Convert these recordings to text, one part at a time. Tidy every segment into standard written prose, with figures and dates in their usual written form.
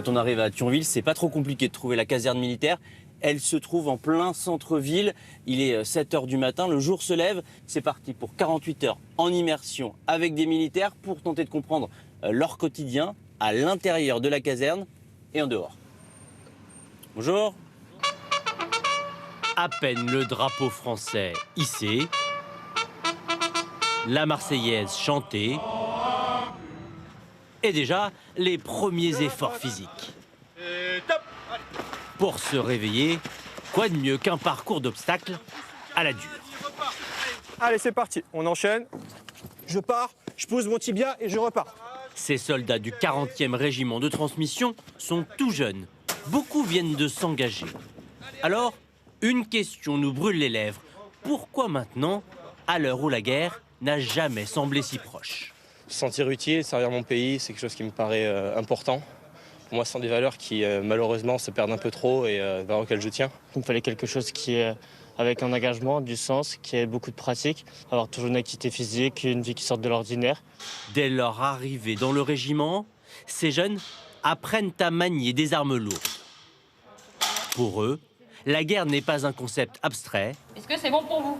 Quand on arrive à Thionville, c'est pas trop compliqué de trouver la caserne militaire. Elle se trouve en plein centre-ville. Il est 7 h du matin, le jour se lève. C'est parti pour 48 heures en immersion avec des militaires pour tenter de comprendre leur quotidien à l'intérieur de la caserne et en dehors. Bonjour. À peine le drapeau français hissé, la Marseillaise chantée et déjà les premiers efforts physiques. Pour se réveiller, quoi de mieux qu'un parcours d'obstacles à la dure. Allez, c'est parti, on enchaîne. Je pars, je pose mon tibia et je repars. Ces soldats du 40e régiment de transmission sont tout jeunes. Beaucoup viennent de s'engager. Alors, une question nous brûle les lèvres. Pourquoi maintenant, à l'heure où la guerre n'a jamais semblé si proche? Se sentir utile, servir mon pays, c'est quelque chose qui me paraît important. Pour moi, ce sont des valeurs qui, malheureusement, se perdent un peu trop et valeurs auxquelles je tiens. Il me fallait quelque chose qui est avec un engagement, du sens, qui ait beaucoup de pratique, avoir toujours une activité physique, une vie qui sorte de l'ordinaire. Dès leur arrivée dans le régiment, ces jeunes apprennent à manier des armes lourdes. Pour eux, la guerre n'est pas un concept abstrait. Est-ce que c'est bon pour vous?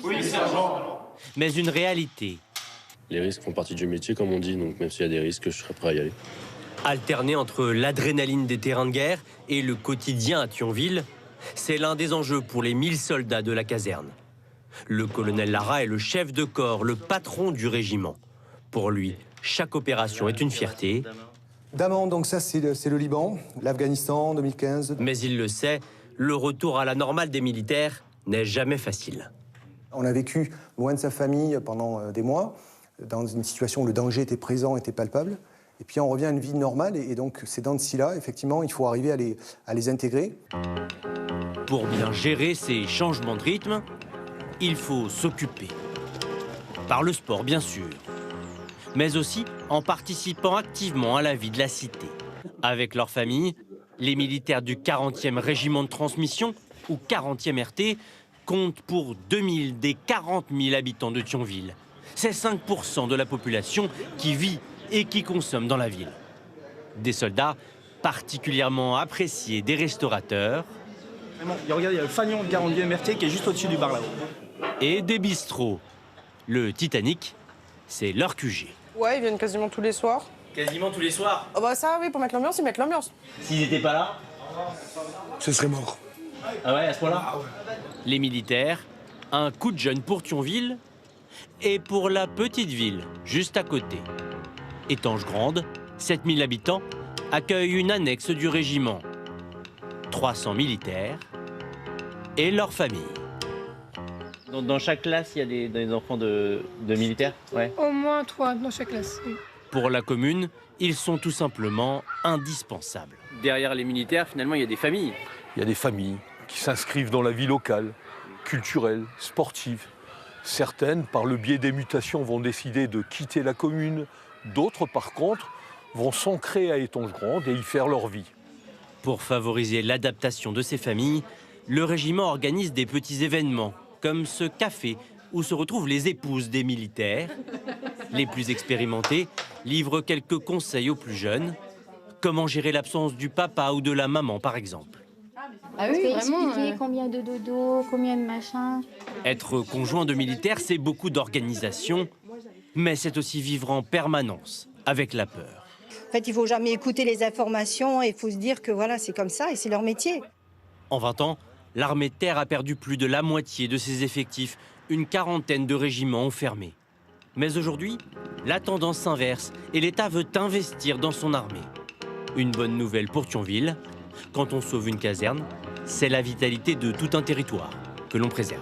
Oui, sergent. Mais une réalité. Les risques font partie du métier, comme on dit, donc même s'il y a des risques, je serai prêt à y aller. Alterner entre l'adrénaline des terrains de guerre et le quotidien à Thionville, c'est l'un des enjeux pour les 1000 soldats de la caserne. Le colonel Lara est le chef de corps, le patron du régiment. Pour lui, chaque opération est une fierté. Daman, donc ça c'est le Liban, l'Afghanistan 2015. Mais il le sait, le retour à la normale des militaires n'est jamais facile. On a vécu loin de sa famille pendant des mois, dans une situation où le danger était présent, était palpable. Et puis on revient à une vie normale et donc ces dents de scie-là, effectivement, il faut arriver à les intégrer. Pour bien gérer ces changements de rythme, il faut s'occuper. Par le sport, bien sûr, mais aussi en participant activement à la vie de la cité. Avec leur famille, les militaires du 40e régiment de transmission, ou 40e RT, comptent pour 2000 des 40 000 habitants de Thionville. C'est 5% de la population qui vit et qui consomme dans la ville. Des soldats particulièrement appréciés des restaurateurs. Regardez, il y a le fanion de 40e RT qui est juste au-dessus du bar là-haut. Et des bistrots. Le Titanic, c'est leur QG. Ouais, ils viennent quasiment tous les soirs. Quasiment tous les soirs. Oh bah ça, oui, pour mettre l'ambiance, ils mettent l'ambiance. S'ils n'étaient pas là, Ce serait mort. ah ouais, à ce point-là. Les militaires, un coup de jeune pour Thionville et pour la petite ville juste à côté. Étanges-Grande, 7000 habitants, accueille une annexe du régiment. 300 militaires et leurs familles. Dans chaque classe, il y a des enfants de militaires? Ouais. Au moins 3 dans chaque classe. Oui. Pour la commune, ils sont tout simplement indispensables. Derrière les militaires, finalement, il y a des familles. Il y a des familles qui s'inscrivent dans la vie locale, culturelle, sportive. Certaines, par le biais des mutations, vont décider de quitter la commune. D'autres, par contre, vont s'ancrer à Étanges-Grande et y faire leur vie. Pour favoriser l'adaptation de ces familles, le régiment organise des petits événements, comme ce café où se retrouvent les épouses des militaires. Les plus expérimentés livrent quelques conseils aux plus jeunes. Comment gérer l'absence du papa ou de la maman, par exemple. Ah oui, vraiment. Combien de dodo, combien de machin. Être conjoint de militaire, c'est beaucoup d'organisation, mais c'est aussi vivre en permanence avec la peur. En fait, il ne faut jamais écouter les informations et il faut se dire que voilà, c'est comme ça et c'est leur métier. En 20 ans, l'armée de terre a perdu plus de la moitié de ses effectifs. Une quarantaine de régiments ont fermé. Mais aujourd'hui, la tendance s'inverse et l'État veut investir dans son armée. Une bonne nouvelle pour Thionville, quand on sauve une caserne, c'est la vitalité de tout un territoire que l'on préserve.